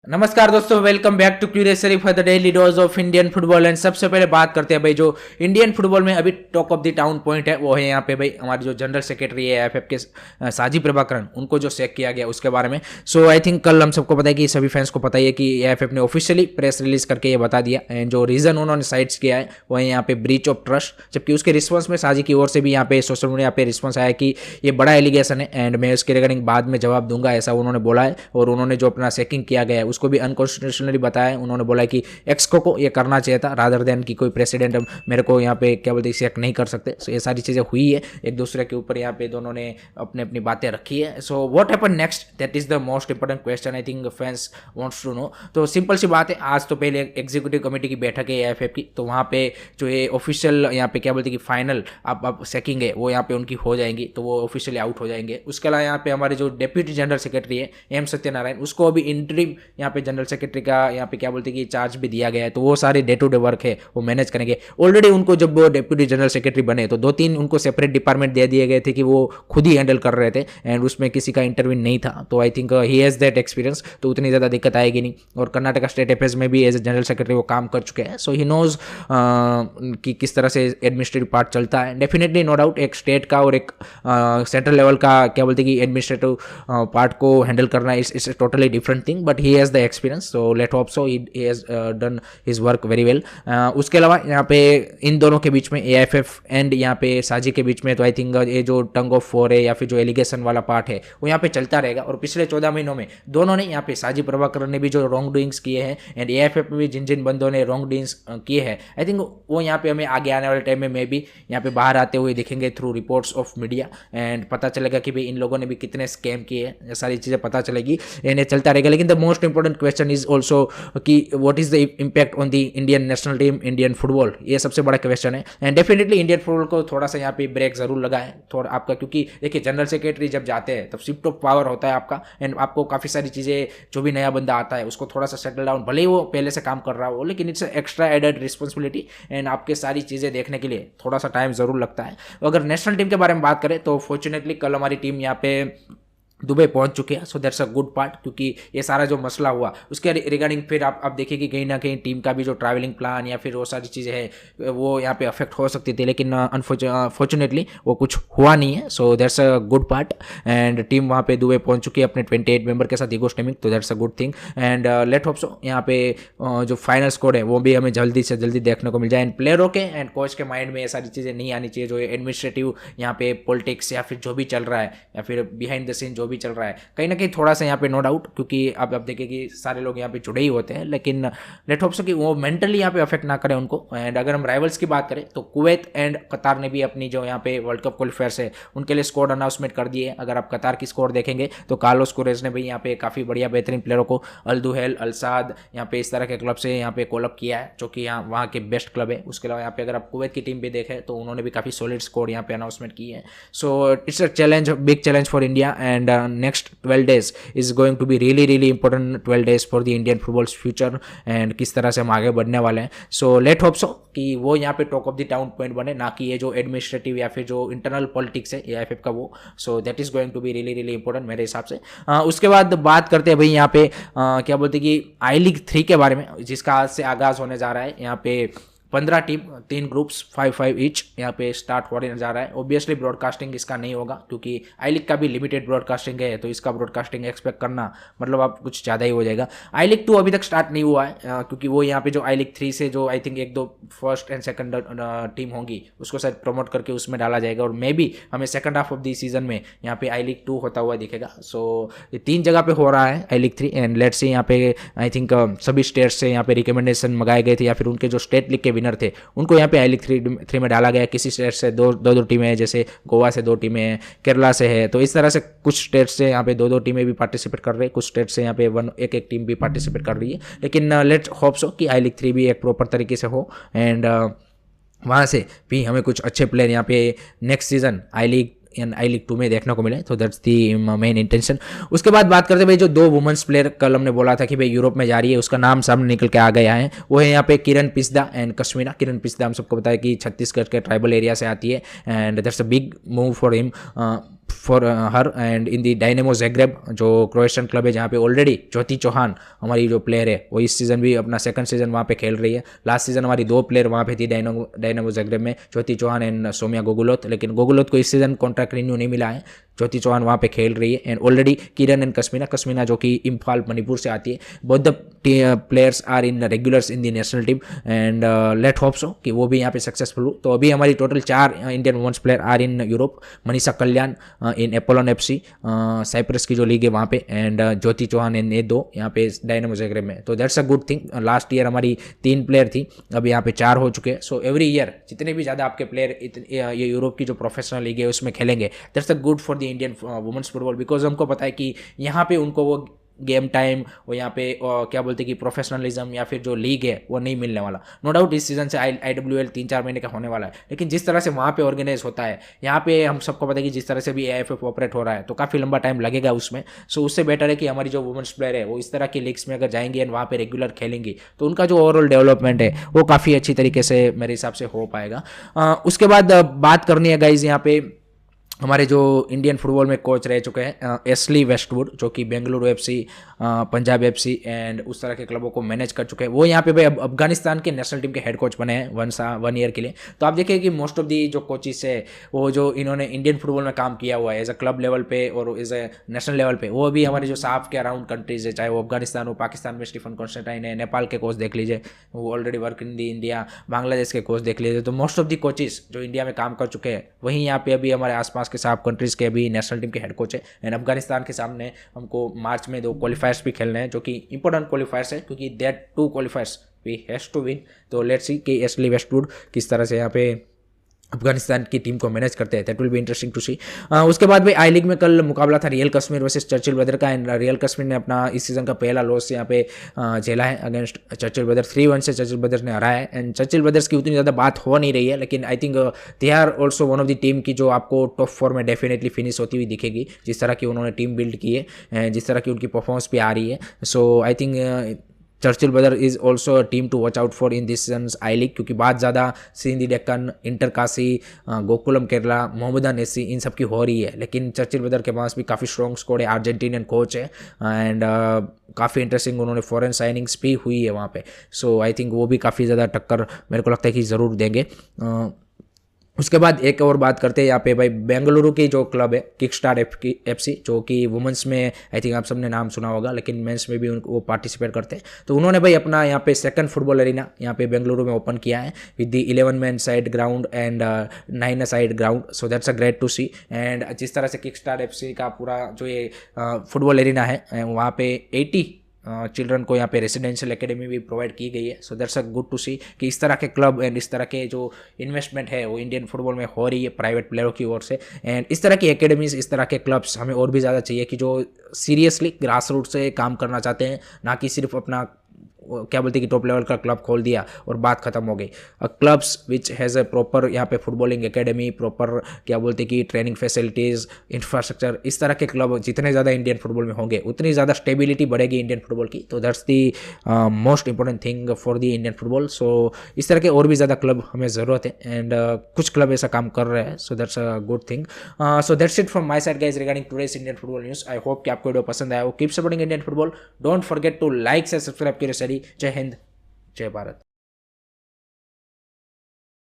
नमस्कार दोस्तों, welcome back to क्यूरियसरी for the daily dose of Indian football. And सबसे पहले बात करते हैं भाई, जो इंडियन फुटबॉल में अभी talk of the town point है वो है यहाँ पे भाई हमारे जो जनरल सेक्रेटरी है एफएफ के साजी प्रभाकरण, उनको जो सेक किया गया उसके बारे में। सो आई थिंक कल हम सबको पता है कि सभी फैंस को पता ही है कि एफएफ ने ऑफिशियली प्रेस रिलीज करके ये बता दिया। एंड जो रीजन उन्होंने साइट्स किया है वो है यहाँ पे ब्रीच ऑफ ट्रस्ट, जबकि उसके रिस्पॉन्स में साजी की ओर से भी यहाँ पे सोशल मीडिया पे रिस्पॉन्स आया कि ये बड़ा एलिगेशन है एंड मैं उसके रिगार्डिंग बाद में जवाब दूंगा, ऐसा उन्होंने बोला है। और उन्होंने जो अपना सेकिंग किया गया है उसको भी अनकॉन्स्टिट्यूशनली बताया। उन्होंने बोला कि एक्सको को ये करना चाहिए था रादर देन कि कोई प्रेसिडेंट मेरे को यहाँ पे क्या बोलते सेक नहीं कर सकते। सो ये सारी चीज़ें हुई है, एक दूसरे के ऊपर यहाँ पे दोनों ने अपने अपनी बातें रखी है। So what happen next, that is the most important question I think fans wants to know. तो सिंपल सी बात है, आज तो पहले एग्जीक्यूटिव कमेटी की बैठक है एएफएफ की, तो वहाँ पे जो ये ऑफिशियल यहाँ पे क्या बोलते हैं कि फाइनल अब सेकिंग है वो यहाँ पे उनकी हो जाएंगी, तो वो ऑफिशियली आउट हो जाएंगे। उसके अलावा यहाँ पे हमारे जो डेप्यूटी जनरल सेक्रेटरी है एम सत्यनारायण, उसको अभी इंटरिम यहाँ पे जनरल सेक्रेटरी का यहाँ पे क्या बोलते हैं कि चार्ज भी दिया गया है, तो वो सारे डे टू डे वर्क है वो मैनेज करेंगे। ऑलरेडी उनको जब वो डेप्यूटी जनरल सेक्रेटरी बने तो 2-3 उनको सेपरेट डिपार्टमेंट दे दिए गए थे कि वो खुद ही हैंडल कर रहे थे एंड उसमें किसी का इंटरव्यू नहीं था। तो I think he has that experience, तो उतनी ज़्यादा दिक्कत आएगी नहीं। और कर्नाटका स्टेट अफेयर्स में भी एज ए जनरल सेक्रेटरी वो काम कर चुके हैं, सो ही नोज कि किस तरह से एडमिनिस्ट्रेटिव पार्ट चलता है। डेफिनेटली नो डाउट एक स्टेट का और एक सेंट्रल लेवल का क्या बोलते हैं कि एडमिनिस्ट्रेटिव पार्ट को हैंडल करना is totally different thing, but he has the experience, so let hope so he has done his work very well. उसके अलावा यहाँ पे इन दोनों के बीच में एएफएफ एंड यहाँ पे साजी के बीच में तो आई थिंक ये जो टंग ऑफ वॉर है या फिर जो एलिगेशन वाला पार्ट है वो यहाँ पे चलता रहेगा। और पिछले 14 महीनों में दोनों ने यहाँ पे साजी प्रभाकरण ने भी जो रॉन्ग डूइंग्स किए हैं एंड एएफएफ में भी जिन जिन बंदों ने रॉन्ग डूइंग्स किए हैं, आई थिंक वो यहाँ पे हमें आगे आने वाले टाइम में भी यहाँ पे बाहर आते हुए दिखेंगे through reports of media and पता चलेगा कि भाई इन लोगों ने भी कितने स्कैम किए हैं, ये सारी चीज़ें पता चलेगी एंड ये चलता रहेगा। लेकिन the most important question is also कि what is the impact on the Indian national team, Indian football, ये सबसे बड़ा क्वेश्चन है। एंड डेफिनेटली इंडियन फुटबॉल को थोड़ा सा यहाँ पे ब्रेक जरूर लगा है थोड़ा आपका, क्योंकि देखिए जनरल सेक्रेटरी जब जाते हैं तब शिफ्ट ऑफ पावर होता है आपका एंड आपको काफ़ी सारी चीज़ें, जो भी नया बंदा आता है उसको थोड़ा सा सेटल डाउन, भले ही वो पहले से काम कर रहा हो, लेकिन it's extra added responsibility and आपके सारी चीज़ें देखने के लिए थोड़ा सा टाइम ज़रूर लगता है। अगर नेशनल टीम के बारे में बात करें तो फॉर्चुनेटली कल हमारी टीम यहाँ पे दुबई पहुंच चुके हैं, so that's a good part, क्योंकि ये सारा जो मसला हुआ उसके रिगार्डिंग फिर आप देखिए कि कहीं ना कहीं टीम का भी जो ट्रैवलिंग प्लान या फिर वो सारी चीज़ें हैं वो यहाँ पे अफेक्ट हो सकती थी, लेकिन अनफॉर्चुनेटली वो कुछ हुआ नहीं है, so that's a good part. And team वहाँ पे दुबई पहुंच चुकी है अपने 28 मेंबर के साथ ईगो स्टेमिंग, तो that's a good thing. And let hope सो यहाँ पे जो फाइनल स्कोर है वो भी हमें जल्दी से जल्दी देखने को मिल जाए एंड प्लेयरों के एंड कोच के माइंड में ये सारी चीज़ें नहीं आनी चाहिए, जो एडमिनिस्ट्रेटिव यहाँ पे पॉलिटिक्स या फिर जो भी चल रहा है या फिर बिहाइंड द सीन जो भी चल रहा है, कहीं ना कहीं थोड़ा सा यहाँ पे नो डाउट, क्योंकि अब देखिए कि सारे लोग यहाँ पे जुड़े ही होते हैं, लेकिन लेट होप सो कि वो मेंटली यहाँ पे अफेक्ट ना करे उनको। एंड अगर हम राइवल्स की बात करें तो कुवैत एंड कतार ने भी अपनी जो यहाँ पे वर्ल्ड कप क्वालिफायर्स है उनके लिए स्कोर अनाउंसमेंट कर दिए। अगर आप कतार की स्कोर देखेंगे तो कार्लोस कुरेज ने भी यहाँ पे काफ़ी बढ़िया बेहतरीन प्लेयरों को अल दुहैल, अल साद यहाँ पे इस तरह के क्लब से यहाँ पे कॉल अप किया है, जो कि यहाँ वहाँ के बेस्ट क्लब है। उसके अलावा यहाँ पे अगर आप कुवैत की टीम भी देखें तो उन्होंने भी काफ़ी सॉलिड स्कोर यहाँ पे अनाउंसमेंट की है। So it's a challenge, big challenge for India and next 12 days is going to be really important 12 days for the Indian football's future and किस तरह से हम आगे बढ़ने वाले हैं। सो लेट होप सो कि वो यहाँ पे talk of the town point बने, ना कि ये जो एडमिनिस्ट्रेटिव या फिर जो इंटरनल पॉलिटिक्स है एआईएफएफ का वो। So that is going to be really important मेरे हिसाब से। उसके बाद बात करते हैं भाई यहाँ पे क्या बोलते हैं कि आई लीग 3 के बारे में, जिसका आज से आगाज़ होने जा रहा है। यहाँ पे 15 टीम, 3 ग्रुप्स, 5-5 ईच यहाँ पे स्टार्ट होने जा रहा है। ऑब्वियसली ब्रॉडकास्टिंग इसका नहीं होगा, क्योंकि आई लीग का भी लिमिटेड ब्रॉडकास्टिंग है, तो इसका ब्रॉडकास्टिंग एक्सपेक्ट करना मतलब आप कुछ ज़्यादा ही हो जाएगा। आई लीग 2 अभी तक स्टार्ट नहीं हुआ है, क्योंकि वो यहाँ पे जो आई लीग 3 से जो I think 1-2 first and second team होंगी उसको शायद प्रमोट करके उसमें डाला जाएगा, और मे बी हमें second half of the season में यहाँ पे आई लीग 2 होता हुआ दिखेगा। सो ये 3 जगह पे हो रहा है आई लीग 3 एंड लेट्स सी यहाँ पे आई थिंक सभी स्टेट्स से यहाँ पे रिकमेंडेशन मंगाए गए थे या फिर उनके जो स्टेट लीग के विनर थे उनको यहाँ पे आई लीग 3 में डाला गया। किसी स्टेट से दो टीमें हैं, जैसे गोवा से 2 टीमें हैं, केरला से है, तो इस तरह से कुछ स्टेट से यहाँ पे 2 टीमें भी पार्टिसिपेट कर रहे हैं, कुछ स्टेट से यहाँ पे एक टीम भी पार्टिसिपेट कर रही है। लेकिन लेट्स होप सो कि आई लीग 3 भी एक प्रॉपर तरीके से हो एंड वहाँ से भी हमें कुछ अच्छे प्लेयर यहाँ पे नेक्स्ट सीजन आई लीग 2 में देखने को मिले, तो दैट्स दी मेन इंटेंशन। उसके बाद बात करते भाई जो 2 वुमेंस प्लेयर कल हमने बोला था कि भाई यूरोप में जा रही है, उसका नाम सामने निकल के आ गया है, वो है यहाँ पे किरण पिस्दा एंड कश्मीरा। किरण पिस्दा हम सबको पता है कि छत्तीसगढ़ के ट्राइबल एरिया से आती है and that's a big move for him for her and in the Dynamo Zagreb जो क्रोएशियन क्लब है जहाँ पे ऑलरेडी ज्योति चौहान हमारी जो प्लेयर है वो इस सीज़न भी अपना सेकंड सीज़न वहाँ पे खेल रही है। लास्ट सीज़न हमारी 2 प्लेयर वहाँ पे थी डायनेमो ज़ैग्रेब में, ज्योति चौहान एंड सोम्या गोगुलोत, लेकिन गोगुलोत को इस सीज़न कॉन्ट्रैक्ट रिन्यू नहीं मिला है। ज्योति चौहान वहाँ पे खेल रही है and already Kiran and Kasmina जो कि इम्फाल मणिपुर से आती है, both the players are in regulars in the national team and let hope so कि वो भी यहाँ पे सक्सेसफुल हो। तो अभी हमारी total 4 Indian women's player are in Europe, Manisha Kalyan in Apollon FC Cyprus की जो लीग है वहाँ पे, एंड ज्योति चौहान इन ये 2 यहाँ पे डायनेमो ज़ैग्रेब में। तो that's a good thing. Last year हमारी 3 प्लेयर थी, अब यहाँ पे 4 हो चुके हैं। सो एवरी ईयर जितने भी ज़्यादा आपके प्लेयर ये यूरोप की जो प्रोफेशनल लीग है उसमें खेलेंगे, that's a good for the Indian women's football, because हमको पता है कि यहाँ पे उनको वो गेम टाइम और यहाँ पे क्या बोलते हैं कि प्रोफेशनलिज्म या फिर जो लीग है वो नहीं मिलने वाला। नो डाउट इस सीज़न से IWL 3-4 महीने का होने वाला है, लेकिन जिस तरह से वहाँ पे ऑर्गेनाइज होता है, यहाँ पे हम सबको पता है कि जिस तरह से भी AIFF ऑपरेट हो रहा है तो काफ़ी लंबा टाइम लगेगा उसमें। सो उससे बेटर है कि हमारी जो वुमेन्स प्लेयर है वो इस तरह की लीग्स में अगर जाएंगी एंड वहाँ पे रेगुलर खेलेंगी तो उनका जो ओवरऑल डेवलपमेंट है वो काफ़ी अच्छी तरीके से मेरे हिसाब से हो पाएगा। उसके बाद बात करनी है गाइज यहाँ पे हमारे जो इंडियन फुटबॉल में कोच रह चुके हैं एस्ली वेस्टवुड, जो कि Bengaluru FC, Punjab FC and उस तरह के क्लबों को मैनेज कर चुके हैं। वो यहाँ पे भाई अफगानिस्तान के नेशनल टीम के हेड कोच बने हैं 1 ईयर के लिए। तो आप देखिए कि मोस्ट ऑफ दी जो कोचिस है वो जो इन्होंने इंडियन फुटबॉल में काम किया हुआ है एज अ क्लब लेवल पे और एज ए नेशनल लेवल पे, वो अभी हमारे जो साफ के अराउंड कंट्रीज है, चाहे वो अफगानिस्तान हो, पाकिस्तान में स्टीफन कॉन्स्टेंटाइन है, नेपाल के कोच देख लीजिए वो already work in the India, Bangladesh के कोच देख लीजिए। तो मोस्ट ऑफ दी कोचिस जो इंडिया में काम कर चुके हैं वहीं यहाँ पे अभी हमारे आसपास के साफ कंट्रीज के अभी नेशनल टीम के हेड कोच है। एंड अफगानिस्तान के सामने हमको मार्च में 2 क्वालिफायर्स भी खेलने हैं जो कि इंपॉर्टेंट क्वालिफायर्स है, क्योंकि that 2 qualifiers we has to win. तो लेट्स सी कि एस्ली वेस्टवुड किस तरह से यहाँ पे अफगानिस्तान की टीम को मैनेज करते हैं, that will be interesting to see. उसके बाद भाई आई लीग में कल मुकाबला था Real Kashmir versus Churchill Brother का, एंड रियल कश्मीर ने अपना इस सीजन का पहला लॉस यहाँ पे झेला है अगेंस्ट चर्चिल ब्रदर। 3-1 से चर्चिल ब्रदर्स ने हराया है एंड चर्चिल ब्रदर्स की उतनी ज़्यादा बात हो नहीं रही है, लेकिन I think they are also one of the team की जो आपको टॉप 4 में डेफिनेटली फिनिश होती हुई दिखेगी, जिस तरह की उन्होंने टीम बिल्ड की है, जिस तरह की उनकी परफॉर्मेंस भी आ रही है। So I think Churchill Brother is also a team to watch out for in this season I League, क्योंकि बात ज़्यादा सिंधी डेक्कन, इंटर काशी, गोकुलम केरला, मोहम्मदन एसी इन सब की हो रही है, लेकिन चर्चिल ब्रदर के पास भी काफ़ी स्ट्रॉन्ग स्क्वाड है, अर्जेंटीनियन कोच है एंड काफ़ी इंटरेस्टिंग उन्होंने फॉरेन साइनिंग्स भी हुई है वहाँ पे। सो आई थिंक वो भी काफ़ी ज़्यादा टक्कर मेरे को लगता है कि ज़रूर देंगे। उसके बाद एक और बात करते हैं यहाँ पे भाई बेंगलुरु की जो क्लब है किकस्टार FC, जो कि वुमेंस में आई थिंक आप सबने नाम सुना होगा, लेकिन मेंस में भी उनको वो पार्टिसिपेट करते हैं। तो उन्होंने भाई अपना यहाँ पे सेकंड फुटबॉल एरिना यहाँ पे बेंगलुरु में ओपन किया है with the 11 man side ground and 9 side ground. So that's a great to see. And जिस तरह से किकस्टार FC का पूरा जो ये फुटबॉल एरिना है वहाँ पे 80 चिल्ड्रन को यहाँ पे रेसिडेंशियल एकेडमी भी प्रोवाइड की गई है। So that's a good to see कि इस तरह के क्लब एंड इस तरह के जो इन्वेस्टमेंट है वो इंडियन फुटबॉल में हो रही है प्राइवेट प्लेयरों की ओर से। एंड इस तरह की एकेडमीज, इस तरह के क्लब्स हमें और भी ज़्यादा चाहिए कि जो सीरियसली ग्रास रूट से काम करना चाहते हैं, ना कि सिर्फ अपना क्या बोलते हैं कि टॉप लेवल का क्लब खोल दिया और बात खत्म हो गई। Clubs which has a proper यहाँ पे फुटबॉलिंग एकेडमी, प्रॉपर क्या बोलते हैं कि ट्रेनिंग फैसिलिटीज़, इंफ्रास्ट्रक्चर, इस तरह के क्लब जितने ज़्यादा इंडियन फुटबॉल में होंगे उतनी ज़्यादा स्टेबिलिटी बढ़ेगी इंडियन फुटबॉल की। तो that's the most important thing for the Indian football. So इस तरह के और भी ज़्यादा क्लब हमें ज़रूरत है एंड कुछ क्लब ऐसा काम कर रहे हैं। So that's a good thing. So that's it from my side guys regarding today's Indian football news. I hope कि आपको वीडियो पसंद आया हो। Keep supporting Indian football, don't forget to like से सब्सक्राइब करिए। जय हिंद, जय भारत।